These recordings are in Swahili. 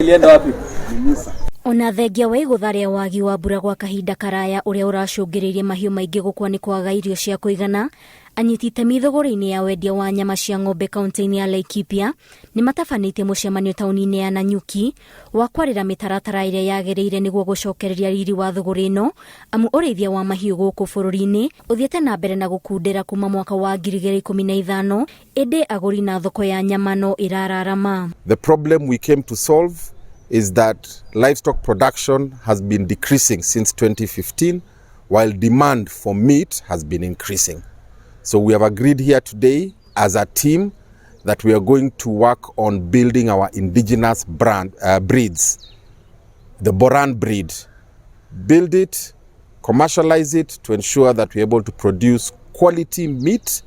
ilienda wapi? Ona thengia wa igutha ria wagi wa mbura gwa kahinda karaya uria uracungiririe mahiu maingi gukwa ni kwaga irio cia kuigana, anyiti itemi thogora-ini ya wendia wa nyama cia ng'ombe kaunti-ini ya Laikipia ni matabanĩtie mũcemanio taũni-inĩ ya Nanyuki wa kwarĩra mĩtaratara ĩrĩa yagĩrĩire nĩguo gũcokereria riri wa thogora ĩno, amu ũrĩithia wa mahiũ gũkũ bũrũri-inĩ ũthiĩte na mbere na gũkundĩra kuma mwaka wa 2015, ĩndĩ agũri na thoko ya nyama no ĩrararama. The problem we came to solve is that livestock production has been decreasing since 2015, while demand for meat has been increasing. So we have agreed here today as a team that we are going to work on building our indigenous breeds, the Boran breed. Build it, commercialize it to ensure that we're able to produce quality meat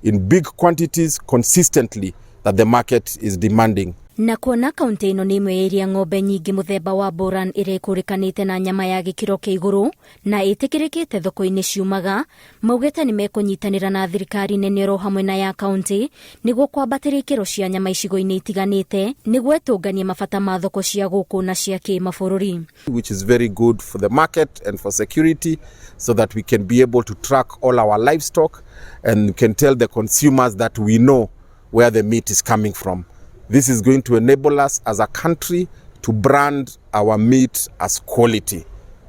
in big quantities consistently that the market is demanding. Na kuona kaunti ĩno nĩ imwe iria ng'ombe nyingĩ mũthemba wa Boran ĩrĩkũrĩkanĩte na nyama ya gĩkĩro kĩa igũrũ na ĩtĩkĩrĩkĩte thoko-inĩ ciumaga, maugĩte nĩ mekũnyitanĩra na thirikari nene oro hamwe na ya kaunti nĩguo kwambatĩria ikĩro cia nyama icigo-inĩ itiganĩte nĩguo ĩtũnganie mabata ma thoko cia gũkũ na cia kĩmabũrũri. Which is very good for the market and for security, so that we can be able to track all our livestock and can tell the consumers that we know where the meat is coming from. This is going to enable us as a country to brand our meat as quality.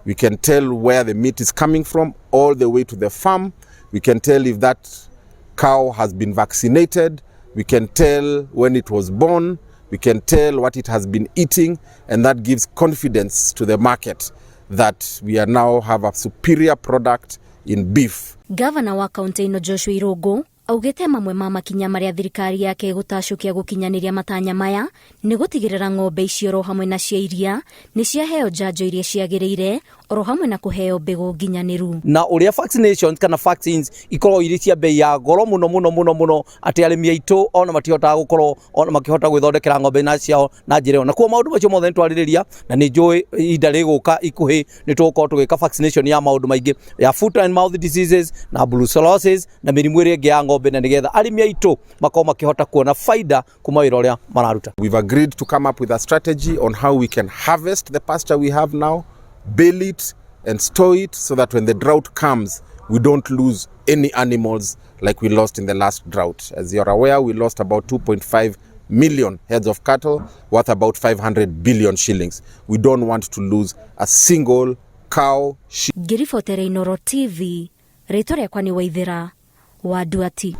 We can tell where the meat is coming from all the way to the farm. We can tell if that cow has been vaccinated. We can tell when it was born. We can tell what it has been eating, and that gives confidence to the market that we are now have a superior product in beef. Governor wa kaunti ĩno Joshua Irungu augĩte mamwe ma makinya marĩa thirikari yake gũtacũkia gũkinyanĩria matanya maya nĩ gũtigĩrĩra ng'ombe icio oro hamwe na cia iria nĩ ciaheo njanjo iria ciagĩrĩire oro hamwe na kũheo mbegũ nginyanĩru. Na ũrĩa vaccinations kana vaccines ikorwo irĩ cia bei ya goro mũno atĩ arĩmi aitũ ona matihotaga gũkorwo ona makĩhota gwĩthondekera ng'ombe na ciao na njĩra ĩyo. Na kuo maũndũ macio mothe nĩtwarĩrĩria na nĩ njũĩ ihinda rĩgũka ikuhĩ nĩtũgũkorwo tũgĩka vaccination ya maũndũ maingĩ ya foot and mouth diseases na brucellosis na mĩrimũ ĩrĩa ĩngĩ ya ng'ombe na nĩgetha arĩmi aitũ makorwo makĩhota kuona faida kuma wĩra ũrĩa mararuta. We've agreed to come up with a strategy on how we can harvest the pasture we have now, bale it and store it so that when the drought comes, we don't lose any animals like we lost in the last drought. As you're aware, we lost about 2.5 million heads of cattle worth about 500 billion shillings. We don't want to lose a single cow. Ngirifotere Inoro TV, rĩtwa rĩakwa nĩ Waithĩra wa Duati.